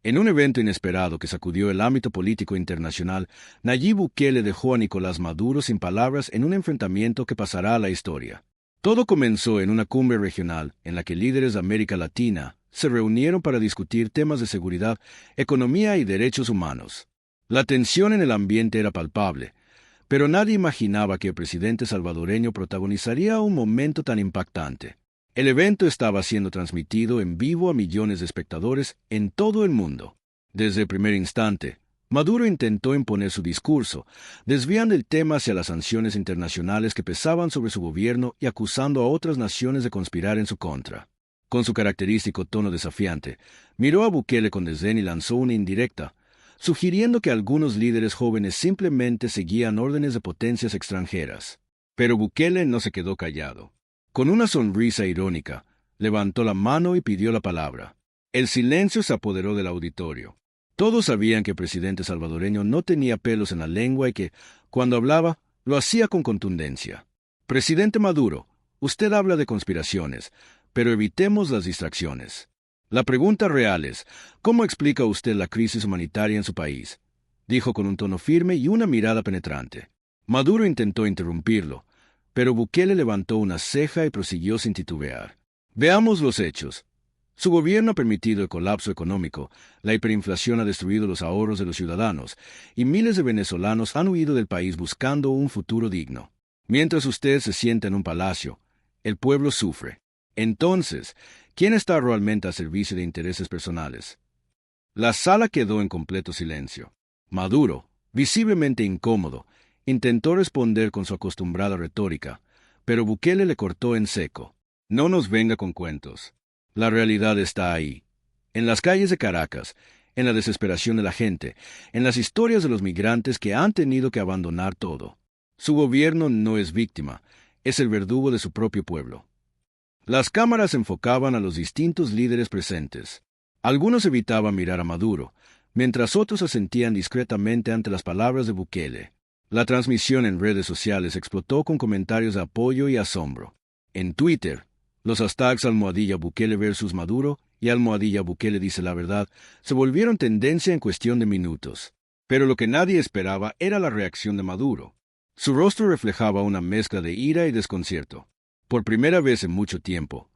En un evento inesperado que sacudió el ámbito político internacional, Nayib Bukele dejó a Nicolás Maduro sin palabras en un enfrentamiento que pasará a la historia. Todo comenzó en una cumbre regional en la que líderes de América Latina se reunieron para discutir temas de seguridad, economía y derechos humanos. La tensión en el ambiente era palpable, pero nadie imaginaba que el presidente salvadoreño protagonizaría un momento tan impactante. El evento estaba siendo transmitido en vivo a millones de espectadores en todo el mundo. Desde el primer instante, Maduro intentó imponer su discurso, desviando el tema hacia las sanciones internacionales que pesaban sobre su gobierno y acusando a otras naciones de conspirar en su contra. Con su característico tono desafiante, miró a Bukele con desdén y lanzó una indirecta, sugiriendo que algunos líderes jóvenes simplemente seguían órdenes de potencias extranjeras. Pero Bukele no se quedó callado. Con una sonrisa irónica, levantó la mano y pidió la palabra. El silencio se apoderó del auditorio. Todos sabían que el presidente salvadoreño no tenía pelos en la lengua y que, cuando hablaba, lo hacía con contundencia. Presidente Maduro, usted habla de conspiraciones, pero evitemos las distracciones. La pregunta real es, ¿cómo explica usted la crisis humanitaria en su país?, dijo con un tono firme y una mirada penetrante. Maduro intentó interrumpirlo, pero Bukele levantó una ceja y prosiguió sin titubear. Veamos los hechos. Su gobierno ha permitido el colapso económico, la hiperinflación ha destruido los ahorros de los ciudadanos, y miles de venezolanos han huido del país buscando un futuro digno. Mientras usted se sienta en un palacio, el pueblo sufre. Entonces, ¿quién está realmente a servicio de intereses personales? La sala quedó en completo silencio. Maduro, visiblemente incómodo, intentó responder con su acostumbrada retórica, pero Bukele le cortó en seco. No nos venga con cuentos. La realidad está ahí, en las calles de Caracas, en la desesperación de la gente, en las historias de los migrantes que han tenido que abandonar todo. Su gobierno no es víctima, es el verdugo de su propio pueblo. Las cámaras enfocaban a los distintos líderes presentes. Algunos evitaban mirar a Maduro, mientras otros asentían discretamente ante las palabras de Bukele. La transmisión en redes sociales explotó con comentarios de apoyo y asombro. En Twitter, los hashtags #Bukele versus Maduro y #Bukele dice la verdad se volvieron tendencia en cuestión de minutos. Pero lo que nadie esperaba era la reacción de Maduro. Su rostro reflejaba una mezcla de ira y desconcierto. Por primera vez en mucho tiempo,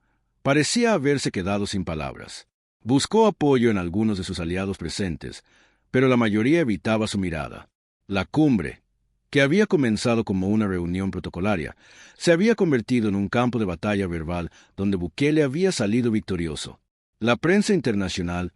parecía haberse quedado sin palabras. Buscó apoyo en algunos de sus aliados presentes, pero la mayoría evitaba su mirada. La cumbre, que había comenzado como una reunión protocolaria, se había convertido en un campo de batalla verbal donde Bukele había salido victorioso. La prensa internacional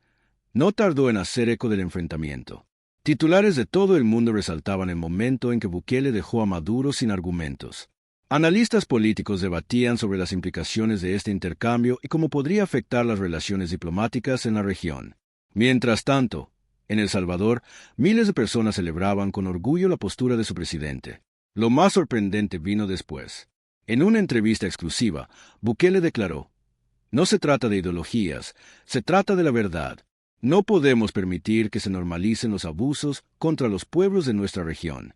no tardó en hacer eco del enfrentamiento. Titulares de todo el mundo resaltaban el momento en que Bukele dejó a Maduro sin argumentos. Analistas políticos debatían sobre las implicaciones de este intercambio y cómo podría afectar las relaciones diplomáticas en la región. Mientras tanto, en El Salvador, miles de personas celebraban con orgullo la postura de su presidente. Lo más sorprendente vino después. En una entrevista exclusiva, Bukele declaró: "No se trata de ideologías, se trata de la verdad. No podemos permitir que se normalicen los abusos contra los pueblos de nuestra región".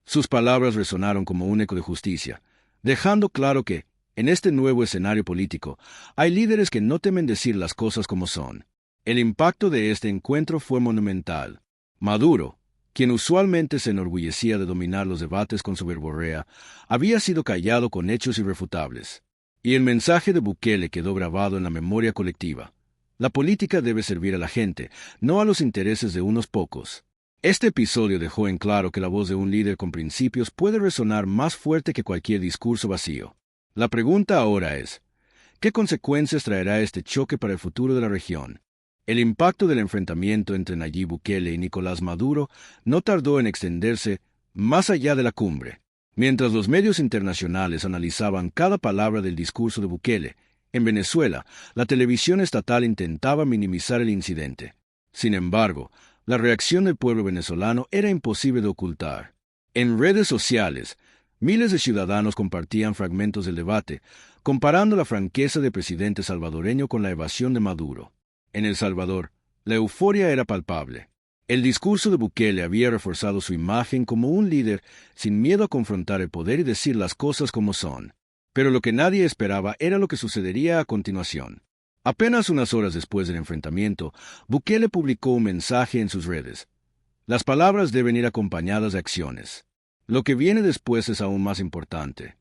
Sus palabras resonaron como un eco de justicia, dejando claro que, en este nuevo escenario político, hay líderes que no temen decir las cosas como son. El impacto de este encuentro fue monumental. Maduro, quien usualmente se enorgullecía de dominar los debates con su verborrea, había sido callado con hechos irrefutables. Y el mensaje de Bukele quedó grabado en la memoria colectiva. La política debe servir a la gente, no a los intereses de unos pocos. Este episodio dejó en claro que la voz de un líder con principios puede resonar más fuerte que cualquier discurso vacío. La pregunta ahora es, ¿qué consecuencias traerá este choque para el futuro de la región? El impacto del enfrentamiento entre Nayib Bukele y Nicolás Maduro no tardó en extenderse más allá de la cumbre. Mientras los medios internacionales analizaban cada palabra del discurso de Bukele, en Venezuela, la televisión estatal intentaba minimizar el incidente. Sin embargo, la reacción del pueblo venezolano era imposible de ocultar. En redes sociales, miles de ciudadanos compartían fragmentos del debate, comparando la franqueza del presidente salvadoreño con la evasión de Maduro. En El Salvador, la euforia era palpable. El discurso de Bukele había reforzado su imagen como un líder sin miedo a confrontar el poder y decir las cosas como son. Pero lo que nadie esperaba era lo que sucedería a continuación. Apenas unas horas después del enfrentamiento, Bukele publicó un mensaje en sus redes. Las palabras deben ir acompañadas de acciones. Lo que viene después es aún más importante.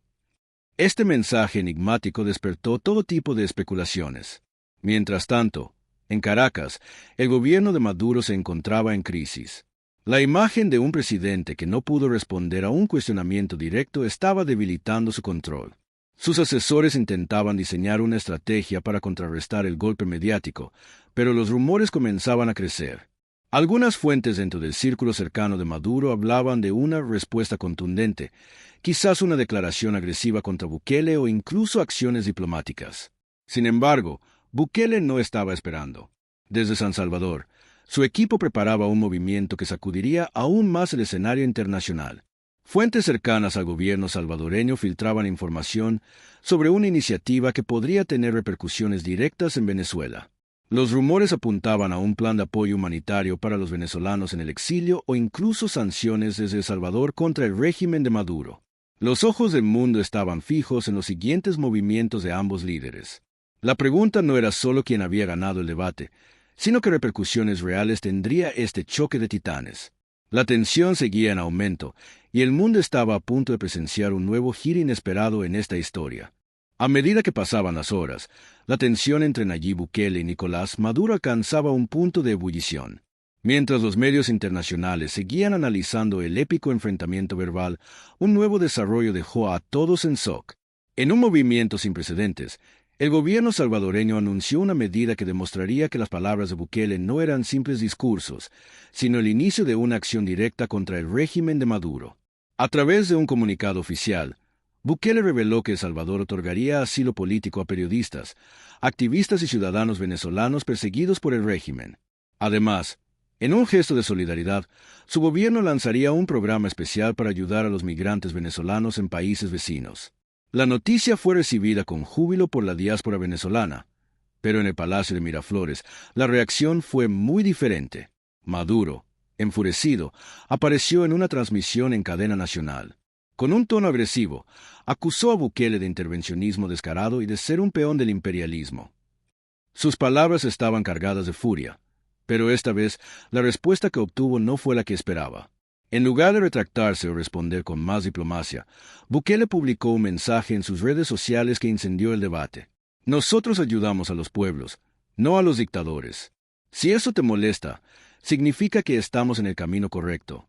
Este mensaje enigmático despertó todo tipo de especulaciones. Mientras tanto, en Caracas, el gobierno de Maduro se encontraba en crisis. La imagen de un presidente que no pudo responder a un cuestionamiento directo estaba debilitando su control. Sus asesores intentaban diseñar una estrategia para contrarrestar el golpe mediático, pero los rumores comenzaban a crecer. Algunas fuentes dentro del círculo cercano de Maduro hablaban de una respuesta contundente, quizás una declaración agresiva contra Bukele o incluso acciones diplomáticas. Sin embargo, Bukele no estaba esperando. Desde San Salvador, su equipo preparaba un movimiento que sacudiría aún más el escenario internacional. Fuentes cercanas al gobierno salvadoreño filtraban información sobre una iniciativa que podría tener repercusiones directas en Venezuela. Los rumores apuntaban a un plan de apoyo humanitario para los venezolanos en el exilio o incluso sanciones desde El Salvador contra el régimen de Maduro. Los ojos del mundo estaban fijos en los siguientes movimientos de ambos líderes. La pregunta no era solo quién había ganado el debate, sino qué repercusiones reales tendría este choque de titanes. La tensión seguía en aumento, y el mundo estaba a punto de presenciar un nuevo giro inesperado en esta historia. A medida que pasaban las horas, la tensión entre Nayib Bukele y Nicolás Maduro alcanzaba un punto de ebullición. Mientras los medios internacionales seguían analizando el épico enfrentamiento verbal, un nuevo desarrollo dejó a todos en shock. En un movimiento sin precedentes, el gobierno salvadoreño anunció una medida que demostraría que las palabras de Bukele no eran simples discursos, sino el inicio de una acción directa contra el régimen de Maduro. A través de un comunicado oficial, Bukele reveló que El Salvador otorgaría asilo político a periodistas, activistas y ciudadanos venezolanos perseguidos por el régimen. Además, en un gesto de solidaridad, su gobierno lanzaría un programa especial para ayudar a los migrantes venezolanos en países vecinos. La noticia fue recibida con júbilo por la diáspora venezolana, pero en el Palacio de Miraflores la reacción fue muy diferente. Maduro, enfurecido, apareció en una transmisión en cadena nacional. Con un tono agresivo, acusó a Bukele de intervencionismo descarado y de ser un peón del imperialismo. Sus palabras estaban cargadas de furia, pero esta vez la respuesta que obtuvo no fue la que esperaba. En lugar de retractarse o responder con más diplomacia, Bukele publicó un mensaje en sus redes sociales que incendió el debate. Nosotros ayudamos a los pueblos, no a los dictadores. Si eso te molesta, significa que estamos en el camino correcto.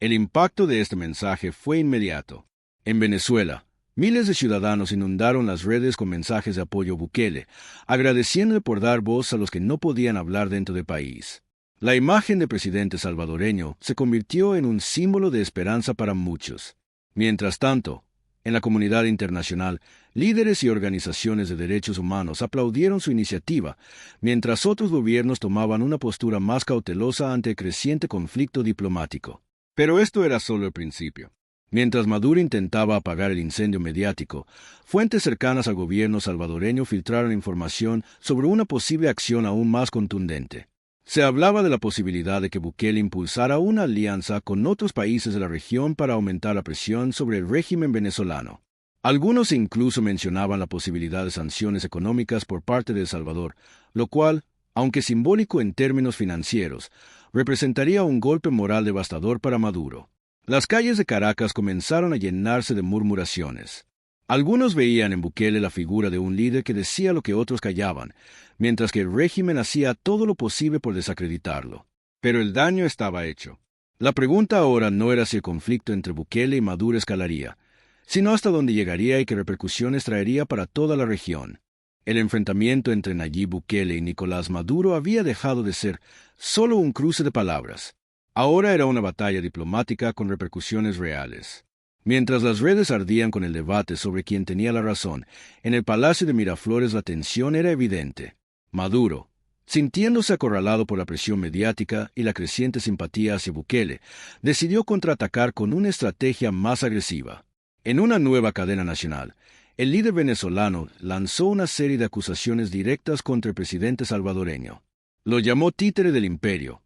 El impacto de este mensaje fue inmediato. En Venezuela, miles de ciudadanos inundaron las redes con mensajes de apoyo a Bukele, agradeciéndole por dar voz a los que no podían hablar dentro del país. La imagen del presidente salvadoreño se convirtió en un símbolo de esperanza para muchos. Mientras tanto, en la comunidad internacional, líderes y organizaciones de derechos humanos aplaudieron su iniciativa, mientras otros gobiernos tomaban una postura más cautelosa ante el creciente conflicto diplomático. Pero esto era solo el principio. Mientras Maduro intentaba apagar el incendio mediático, fuentes cercanas al gobierno salvadoreño filtraron información sobre una posible acción aún más contundente. Se hablaba de la posibilidad de que Bukele impulsara una alianza con otros países de la región para aumentar la presión sobre el régimen venezolano. Algunos incluso mencionaban la posibilidad de sanciones económicas por parte de El Salvador, lo cual, aunque simbólico en términos financieros, representaría un golpe moral devastador para Maduro. Las calles de Caracas comenzaron a llenarse de murmuraciones. Algunos veían en Bukele la figura de un líder que decía lo que otros callaban, mientras que el régimen hacía todo lo posible por desacreditarlo. Pero el daño estaba hecho. La pregunta ahora no era si el conflicto entre Bukele y Maduro escalaría, sino hasta dónde llegaría y qué repercusiones traería para toda la región. El enfrentamiento entre Nayib Bukele y Nicolás Maduro había dejado de ser solo un cruce de palabras. Ahora era una batalla diplomática con repercusiones reales. Mientras las redes ardían con el debate sobre quién tenía la razón, en el Palacio de Miraflores la tensión era evidente. Maduro, sintiéndose acorralado por la presión mediática y la creciente simpatía hacia Bukele, decidió contraatacar con una estrategia más agresiva. En una nueva cadena nacional, el líder venezolano lanzó una serie de acusaciones directas contra el presidente salvadoreño. Lo llamó títere del imperio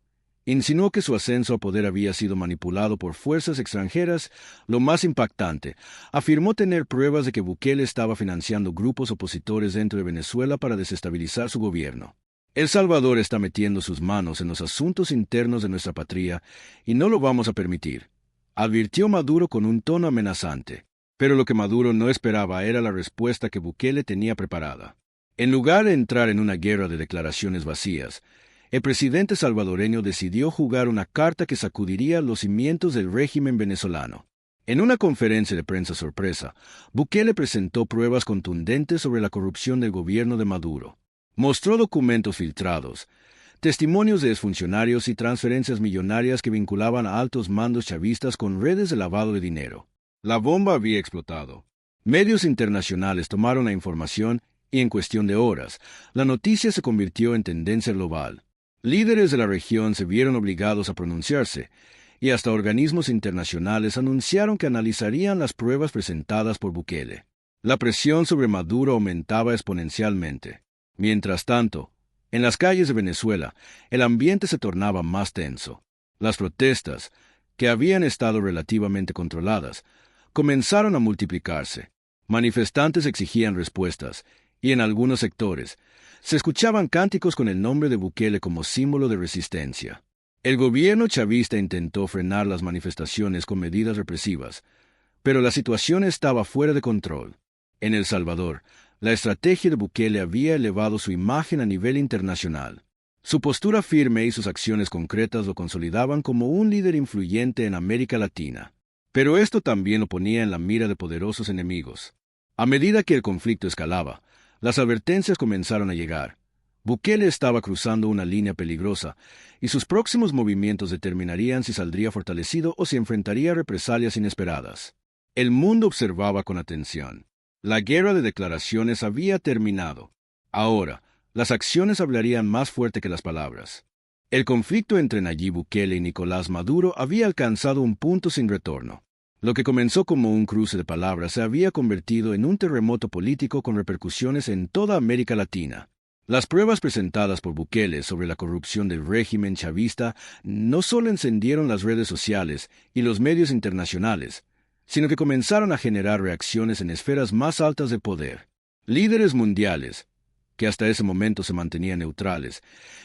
Insinuó que su ascenso a poder había sido manipulado por fuerzas extranjeras. Lo más impactante, afirmó tener pruebas de que Bukele estaba financiando grupos opositores dentro de Venezuela para desestabilizar su gobierno. El Salvador está metiendo sus manos en los asuntos internos de nuestra patria y no lo vamos a permitir, advirtió Maduro con un tono amenazante. Pero lo que Maduro no esperaba era la respuesta que Bukele tenía preparada. En lugar de entrar en una guerra de declaraciones vacías, el presidente salvadoreño decidió jugar una carta que sacudiría los cimientos del régimen venezolano. En una conferencia de prensa sorpresa, Bukele presentó pruebas contundentes sobre la corrupción del gobierno de Maduro. Mostró documentos filtrados, testimonios de exfuncionarios y transferencias millonarias que vinculaban a altos mandos chavistas con redes de lavado de dinero. La bomba había explotado. Medios internacionales tomaron la información y en cuestión de horas, la noticia se convirtió en tendencia global. Líderes de la región se vieron obligados a pronunciarse, y hasta organismos internacionales anunciaron que analizarían las pruebas presentadas por Bukele. La presión sobre Maduro aumentaba exponencialmente. Mientras tanto, en las calles de Venezuela, el ambiente se tornaba más tenso. Las protestas, que habían estado relativamente controladas, comenzaron a multiplicarse. Manifestantes exigían respuestas, y en algunos sectores, se escuchaban cánticos con el nombre de Bukele como símbolo de resistencia. El gobierno chavista intentó frenar las manifestaciones con medidas represivas, pero la situación estaba fuera de control. En El Salvador, la estrategia de Bukele había elevado su imagen a nivel internacional. Su postura firme y sus acciones concretas lo consolidaban como un líder influyente en América Latina. Pero esto también lo ponía en la mira de poderosos enemigos. A medida que el conflicto escalaba, las advertencias comenzaron a llegar. Bukele estaba cruzando una línea peligrosa, y sus próximos movimientos determinarían si saldría fortalecido o si enfrentaría represalias inesperadas. El mundo observaba con atención. La guerra de declaraciones había terminado. Ahora, las acciones hablarían más fuerte que las palabras. El conflicto entre Nayib Bukele y Nicolás Maduro había alcanzado un punto sin retorno. Lo que comenzó como un cruce de palabras se había convertido en un terremoto político con repercusiones en toda América Latina. Las pruebas presentadas por Bukele sobre la corrupción del régimen chavista no solo encendieron las redes sociales y los medios internacionales, sino que comenzaron a generar reacciones en esferas más altas de poder. Líderes mundiales, que hasta ese momento se mantenían neutrales,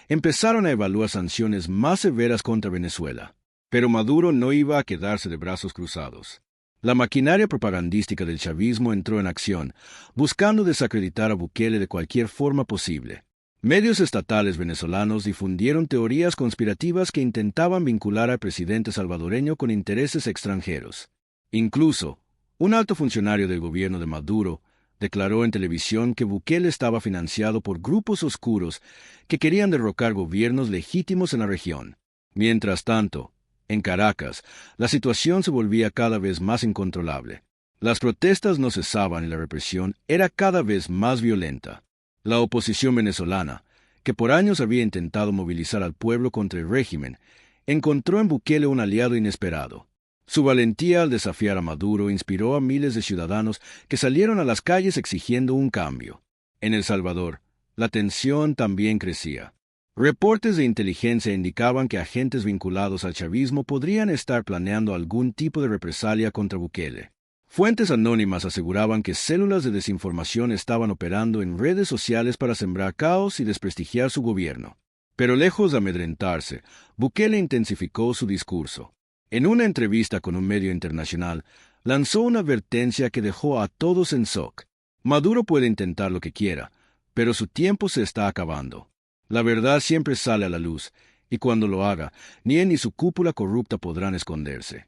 empezaron a evaluar sanciones más severas contra Venezuela. Pero Maduro no iba a quedarse de brazos cruzados. La maquinaria propagandística del chavismo entró en acción, buscando desacreditar a Bukele de cualquier forma posible. Medios estatales venezolanos difundieron teorías conspirativas que intentaban vincular al presidente salvadoreño con intereses extranjeros. Incluso, un alto funcionario del gobierno de Maduro declaró en televisión que Bukele estaba financiado por grupos oscuros que querían derrocar gobiernos legítimos en la región. Mientras tanto, en Caracas, la situación se volvía cada vez más incontrolable. Las protestas no cesaban y la represión era cada vez más violenta. La oposición venezolana, que por años había intentado movilizar al pueblo contra el régimen, encontró en Bukele un aliado inesperado. Su valentía al desafiar a Maduro inspiró a miles de ciudadanos que salieron a las calles exigiendo un cambio. En El Salvador, la tensión también crecía. Reportes de inteligencia indicaban que agentes vinculados al chavismo podrían estar planeando algún tipo de represalia contra Bukele. Fuentes anónimas aseguraban que células de desinformación estaban operando en redes sociales para sembrar caos y desprestigiar su gobierno. Pero lejos de amedrentarse, Bukele intensificó su discurso. En una entrevista con un medio internacional, lanzó una advertencia que dejó a todos en shock. Maduro puede intentar lo que quiera, pero su tiempo se está acabando. La verdad siempre sale a la luz, y cuando lo haga, ni él ni su cúpula corrupta podrán esconderse.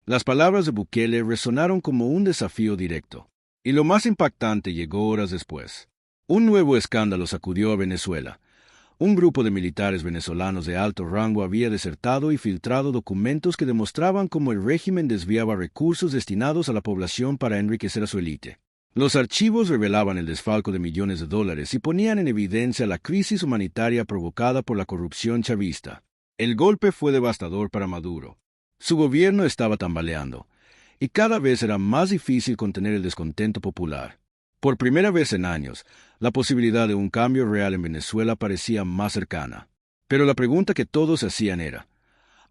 Las palabras de Bukele resonaron como un desafío directo. Y lo más impactante llegó horas después. Un nuevo escándalo sacudió a Venezuela. Un grupo de militares venezolanos de alto rango había desertado y filtrado documentos que demostraban cómo el régimen desviaba recursos destinados a la población para enriquecer a su élite. Los archivos revelaban el desfalco de millones de dólares y ponían en evidencia la crisis humanitaria provocada por la corrupción chavista. El golpe fue devastador para Maduro. Su gobierno estaba tambaleando, y cada vez era más difícil contener el descontento popular. Por primera vez en años, la posibilidad de un cambio real en Venezuela parecía más cercana. Pero la pregunta que todos hacían era,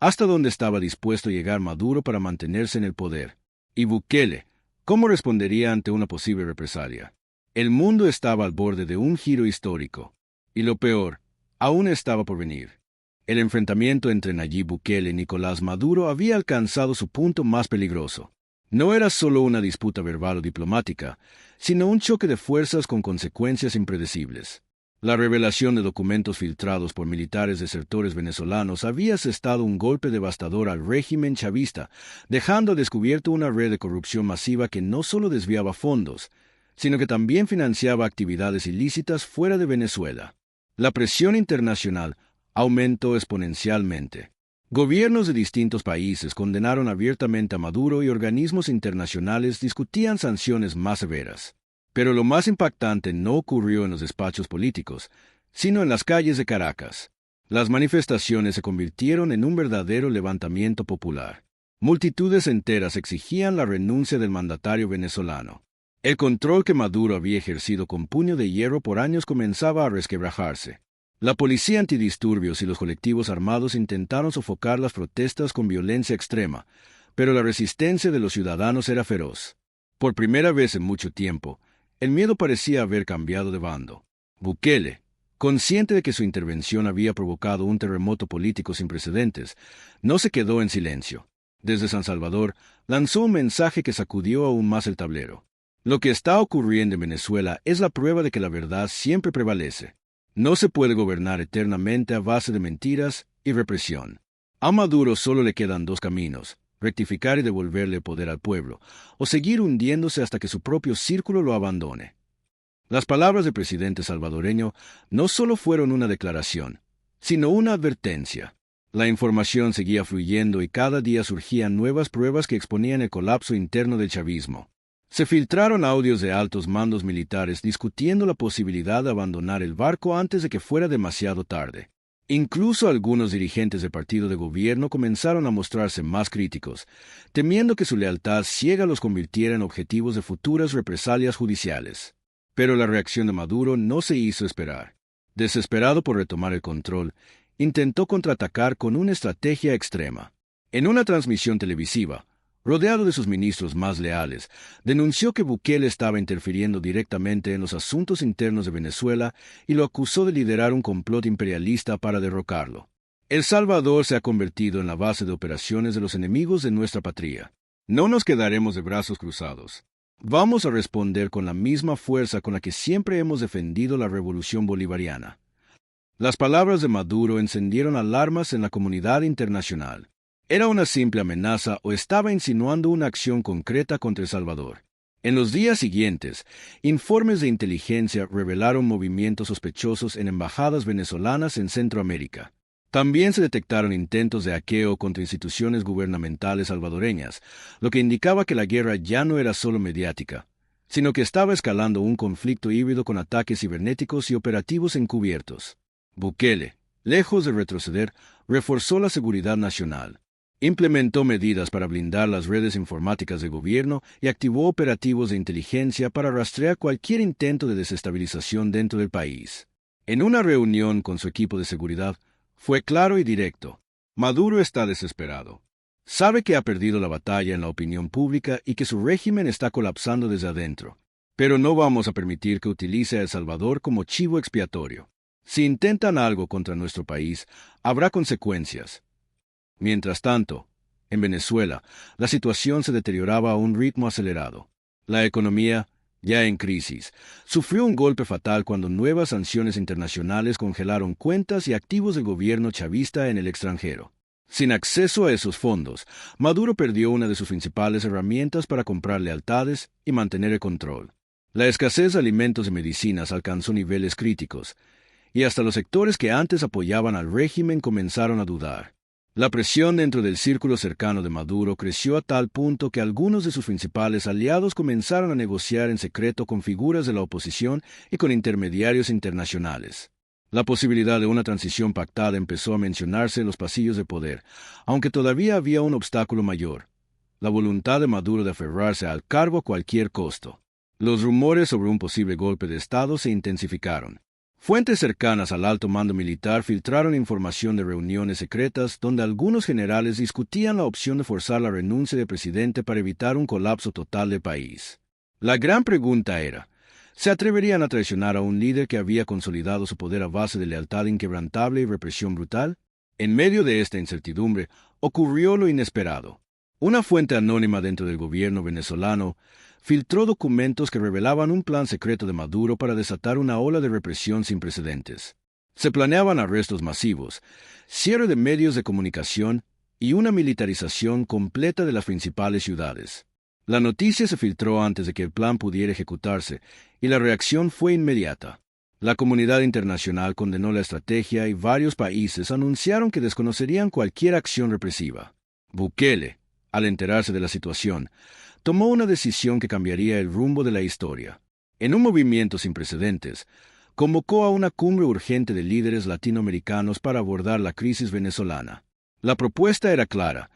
¿hasta dónde estaba dispuesto a llegar Maduro para mantenerse en el poder? Y Bukele, ¿cómo respondería ante una posible represalia? El mundo estaba al borde de un giro histórico. Y lo peor, aún estaba por venir. El enfrentamiento entre Nayib Bukele y Nicolás Maduro había alcanzado su punto más peligroso. No era solo una disputa verbal o diplomática, sino un choque de fuerzas con consecuencias impredecibles. La revelación de documentos filtrados por militares desertores venezolanos había asestado un golpe devastador al régimen chavista, dejando al descubierto una red de corrupción masiva que no solo desviaba fondos, sino que también financiaba actividades ilícitas fuera de Venezuela. La presión internacional aumentó exponencialmente. Gobiernos de distintos países condenaron abiertamente a Maduro y organismos internacionales discutían sanciones más severas. Pero lo más impactante no ocurrió en los despachos políticos, sino en las calles de Caracas. Las manifestaciones se convirtieron en un verdadero levantamiento popular. Multitudes enteras exigían la renuncia del mandatario venezolano. El control que Maduro había ejercido con puño de hierro por años comenzaba a resquebrajarse. La policía antidisturbios y los colectivos armados intentaron sofocar las protestas con violencia extrema, pero la resistencia de los ciudadanos era feroz. Por primera vez en mucho tiempo, el miedo parecía haber cambiado de bando. Bukele, consciente de que su intervención había provocado un terremoto político sin precedentes, no se quedó en silencio. Desde San Salvador, lanzó un mensaje que sacudió aún más el tablero. Lo que está ocurriendo en Venezuela es la prueba de que la verdad siempre prevalece. No se puede gobernar eternamente a base de mentiras y represión. A Maduro solo le quedan dos caminos: rectificar y devolverle el poder al pueblo, o seguir hundiéndose hasta que su propio círculo lo abandone. Las palabras del presidente salvadoreño no solo fueron una declaración, sino una advertencia. La información seguía fluyendo y cada día surgían nuevas pruebas que exponían el colapso interno del chavismo. Se filtraron audios de altos mandos militares discutiendo la posibilidad de abandonar el barco antes de que fuera demasiado tarde. Incluso algunos dirigentes del partido de gobierno comenzaron a mostrarse más críticos, temiendo que su lealtad ciega los convirtiera en objetivos de futuras represalias judiciales. Pero la reacción de Maduro no se hizo esperar. Desesperado por retomar el control, intentó contraatacar con una estrategia extrema. En una transmisión televisiva, rodeado de sus ministros más leales, denunció que Bukele estaba interfiriendo directamente en los asuntos internos de Venezuela y lo acusó de liderar un complot imperialista para derrocarlo. El Salvador se ha convertido en la base de operaciones de los enemigos de nuestra patria. No nos quedaremos de brazos cruzados. Vamos a responder con la misma fuerza con la que siempre hemos defendido la revolución bolivariana. Las palabras de Maduro encendieron alarmas en la comunidad internacional. ¿Era una simple amenaza o estaba insinuando una acción concreta contra El Salvador? En los días siguientes, informes de inteligencia revelaron movimientos sospechosos en embajadas venezolanas en Centroamérica. También se detectaron intentos de hackeo contra instituciones gubernamentales salvadoreñas, lo que indicaba que la guerra ya no era solo mediática, sino que estaba escalando un conflicto híbrido con ataques cibernéticos y operativos encubiertos. Bukele, lejos de retroceder, reforzó la seguridad nacional. Implementó medidas para blindar las redes informáticas del gobierno y activó operativos de inteligencia para rastrear cualquier intento de desestabilización dentro del país. En una reunión con su equipo de seguridad, fue claro y directo: Maduro está desesperado. Sabe que ha perdido la batalla en la opinión pública y que su régimen está colapsando desde adentro. Pero no vamos a permitir que utilice a El Salvador como chivo expiatorio. Si intentan algo contra nuestro país, habrá consecuencias. Mientras tanto, en Venezuela, la situación se deterioraba a un ritmo acelerado. La economía, ya en crisis, sufrió un golpe fatal cuando nuevas sanciones internacionales congelaron cuentas y activos del gobierno chavista en el extranjero. Sin acceso a esos fondos, Maduro perdió una de sus principales herramientas para comprar lealtades y mantener el control. La escasez de alimentos y medicinas alcanzó niveles críticos, y hasta los sectores que antes apoyaban al régimen comenzaron a dudar. La presión dentro del círculo cercano de Maduro creció a tal punto que algunos de sus principales aliados comenzaron a negociar en secreto con figuras de la oposición y con intermediarios internacionales. La posibilidad de una transición pactada empezó a mencionarse en los pasillos de poder, aunque todavía había un obstáculo mayor: la voluntad de Maduro de aferrarse al cargo a cualquier costo. Los rumores sobre un posible golpe de Estado se intensificaron. Fuentes cercanas al alto mando militar filtraron información de reuniones secretas donde algunos generales discutían la opción de forzar la renuncia del presidente para evitar un colapso total del país. La gran pregunta era, ¿se atreverían a traicionar a un líder que había consolidado su poder a base de lealtad inquebrantable y represión brutal? En medio de esta incertidumbre, ocurrió lo inesperado. Una fuente anónima dentro del gobierno venezolano filtró documentos que revelaban un plan secreto de Maduro para desatar una ola de represión sin precedentes. Se planeaban arrestos masivos, cierre de medios de comunicación y una militarización completa de las principales ciudades. La noticia se filtró antes de que el plan pudiera ejecutarse, y la reacción fue inmediata. La comunidad internacional condenó la estrategia y varios países anunciaron que desconocerían cualquier acción represiva. Bukele, al enterarse de la situación, tomó una decisión que cambiaría el rumbo de la historia. En un movimiento sin precedentes, convocó a una cumbre urgente de líderes latinoamericanos para abordar la crisis venezolana. La propuesta era clara.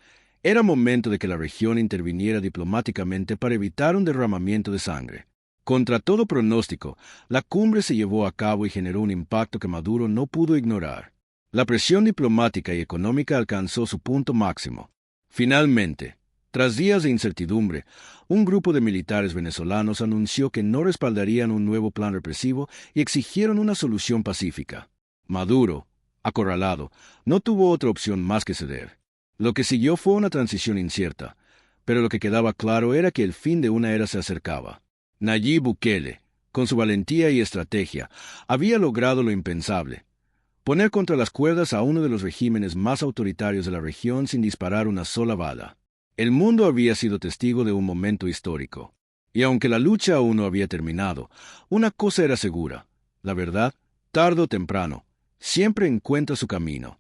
Era momento de que la región interviniera diplomáticamente para evitar un derramamiento de sangre. Contra todo pronóstico, la cumbre se llevó a cabo y generó un impacto que Maduro no pudo ignorar. La presión diplomática y económica alcanzó su punto máximo. Finalmente, tras días de incertidumbre, un grupo de militares venezolanos anunció que no respaldarían un nuevo plan represivo y exigieron una solución pacífica. Maduro, acorralado, no tuvo otra opción más que ceder. Lo que siguió fue una transición incierta, pero lo que quedaba claro era que el fin de una era se acercaba. Nayib Bukele, con su valentía y estrategia, había logrado lo impensable: poner contra las cuerdas a uno de los regímenes más autoritarios de la región sin disparar una sola bala. El mundo había sido testigo de un momento histórico. Y aunque la lucha aún no había terminado, una cosa era segura: la verdad, tarde o temprano, siempre encuentra su camino.